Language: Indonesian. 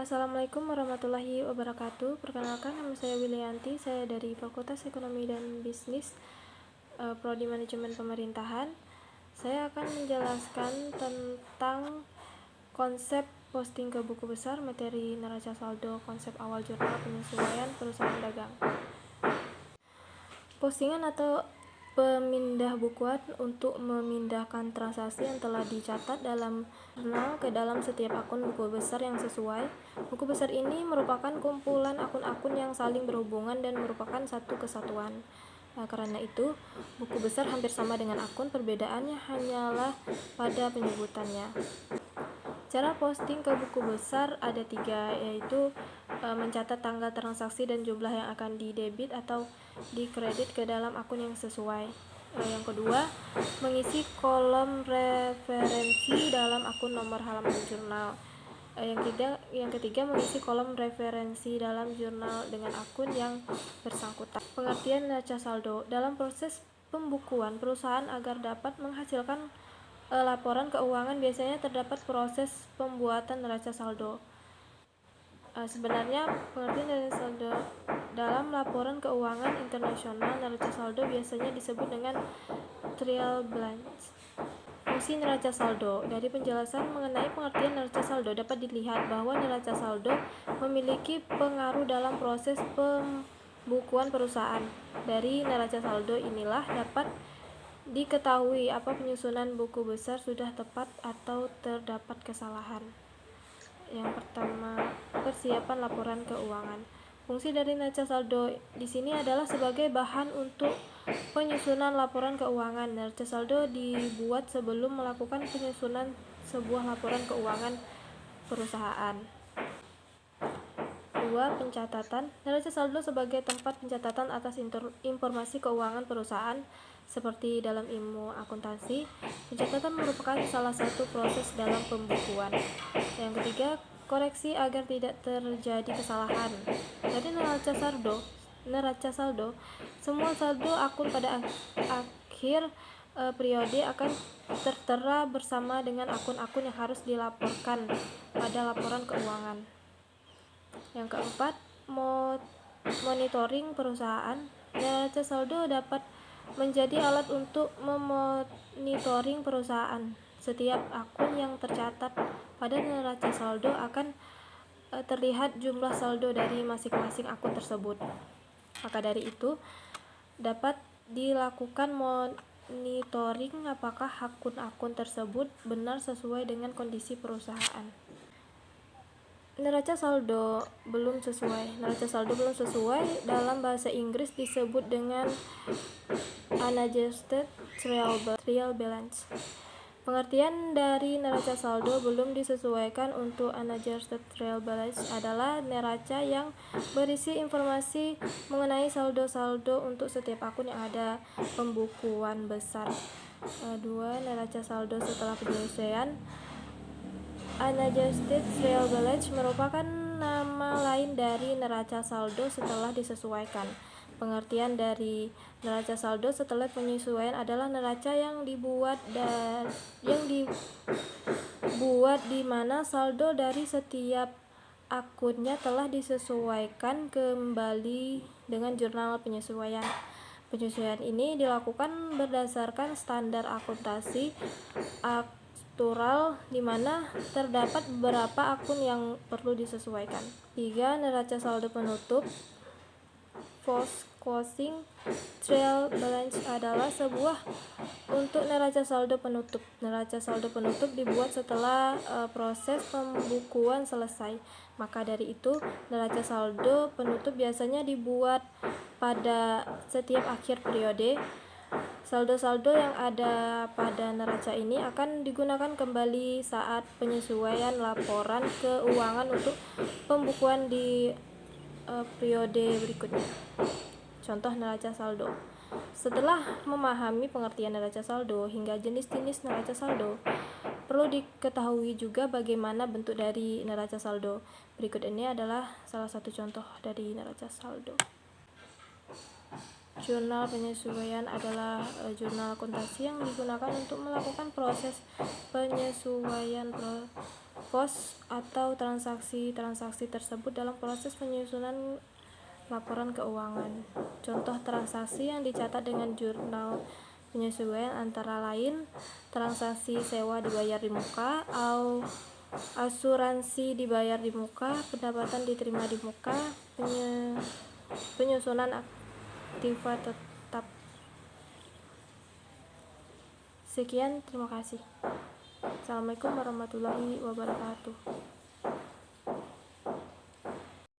Assalamualaikum warahmatullahi wabarakatuh. Perkenalkan, nama saya Wilianti. Saya dari Fakultas Ekonomi dan Bisnis, Prodi Manajemen Pemerintahan. Saya akan menjelaskan tentang konsep posting ke buku besar, materi neraca saldo, konsep awal jurnal, penyesuaian perusahaan dagang. Postingan atau pemindah bukuan untuk memindahkan transaksi yang telah dicatat dalam jurnal ke dalam setiap akun buku besar yang sesuai. Buku besar ini merupakan kumpulan akun-akun yang saling berhubungan dan merupakan satu kesatuan. Karena itu, buku besar hampir sama dengan akun, perbedaannya hanyalah pada penyebutannya. Cara posting ke buku besar ada 3, yaitu mencatat tanggal transaksi dan jumlah yang akan didebit atau dikredit ke dalam akun yang sesuai. Yang kedua, mengisi kolom referensi dalam akun nomor halaman jurnal. Yang ketiga, mengisi kolom referensi dalam jurnal dengan akun yang bersangkutan. Pengertian neraca saldo dalam proses pembukuan perusahaan agar dapat menghasilkan laporan keuangan biasanya terdapat proses pembuatan neraca saldo. Sebenarnya pengertian neraca saldo dalam laporan keuangan internasional, neraca saldo biasanya disebut dengan trial balance. Fungsi neraca saldo. Dari penjelasan mengenai pengertian neraca saldo dapat dilihat bahwa neraca saldo memiliki pengaruh dalam proses pembukuan perusahaan. Dari neraca saldo inilah dapat diketahui apa penyusunan buku besar sudah tepat atau terdapat kesalahan. Yang pertama, persiapan laporan keuangan. Fungsi dari neraca saldo di sini adalah sebagai bahan untuk penyusunan laporan keuangan. Neraca saldo dibuat sebelum melakukan penyusunan sebuah laporan keuangan perusahaan. 2. Pencatatan. Neraca saldo sebagai tempat pencatatan atas informasi keuangan perusahaan seperti dalam ilmu akuntansi. Pencatatan merupakan salah satu proses dalam pembukuan. Yang ketiga, koreksi agar tidak terjadi kesalahan. Dari neraca saldo, semua saldo akun pada akhir periode akan tertera bersama dengan akun-akun yang harus dilaporkan pada laporan keuangan. Yang keempat, monitoring perusahaan. Neraca saldo dapat menjadi alat untuk memonitoring perusahaan. Setiap akun yang tercatat pada neraca saldo akan terlihat jumlah saldo dari masing-masing akun tersebut. Maka dari itu, dapat dilakukan monitoring apakah akun-akun tersebut benar sesuai dengan kondisi perusahaan. Neraca saldo belum sesuai. Neraca saldo belum sesuai dalam bahasa Inggris disebut dengan unadjusted trial balance. Pengertian dari neraca saldo belum disesuaikan untuk unadjusted trial balance adalah neraca yang berisi informasi mengenai saldo-saldo untuk setiap akun yang ada pembukuan besar. 2. Neraca saldo setelah penyesuaian. Unadjusted trial balance merupakan nama lain dari neraca saldo setelah disesuaikan. Pengertian dari neraca saldo setelah penyesuaian adalah neraca yang dibuat di mana saldo dari setiap akunnya telah disesuaikan kembali dengan jurnal penyesuaian. Penyesuaian ini dilakukan berdasarkan standar akuntansi aktual di mana terdapat beberapa akun yang perlu disesuaikan. 3. Neraca saldo penutup. Post closing trial balance adalah sebuah untuk neraca saldo penutup. Neraca saldo penutup dibuat setelah proses pembukuan selesai. Maka dari itu, neraca saldo penutup biasanya dibuat pada setiap akhir periode. Saldo-saldo yang ada pada neraca ini akan digunakan kembali saat penyesuaian laporan keuangan untuk pembukuan di periode berikutnya. Contoh neraca saldo. Setelah memahami pengertian neraca saldo hingga jenis-jenis neraca saldo, perlu diketahui juga bagaimana bentuk dari neraca saldo. Berikut ini adalah salah satu contoh dari neraca saldo. Jurnal penyesuaian adalah jurnal akuntansi yang digunakan untuk melakukan proses penyesuaian pos atau transaksi tersebut dalam proses penyusunan laporan keuangan. Contoh transaksi yang dicatat dengan jurnal penyesuaian antara lain transaksi sewa dibayar di muka, asuransi dibayar di muka, pendapatan diterima di muka, penyusunan aktiva tetap. Sekian, terima kasih. Assalamualaikum warahmatullahi wabarakatuh.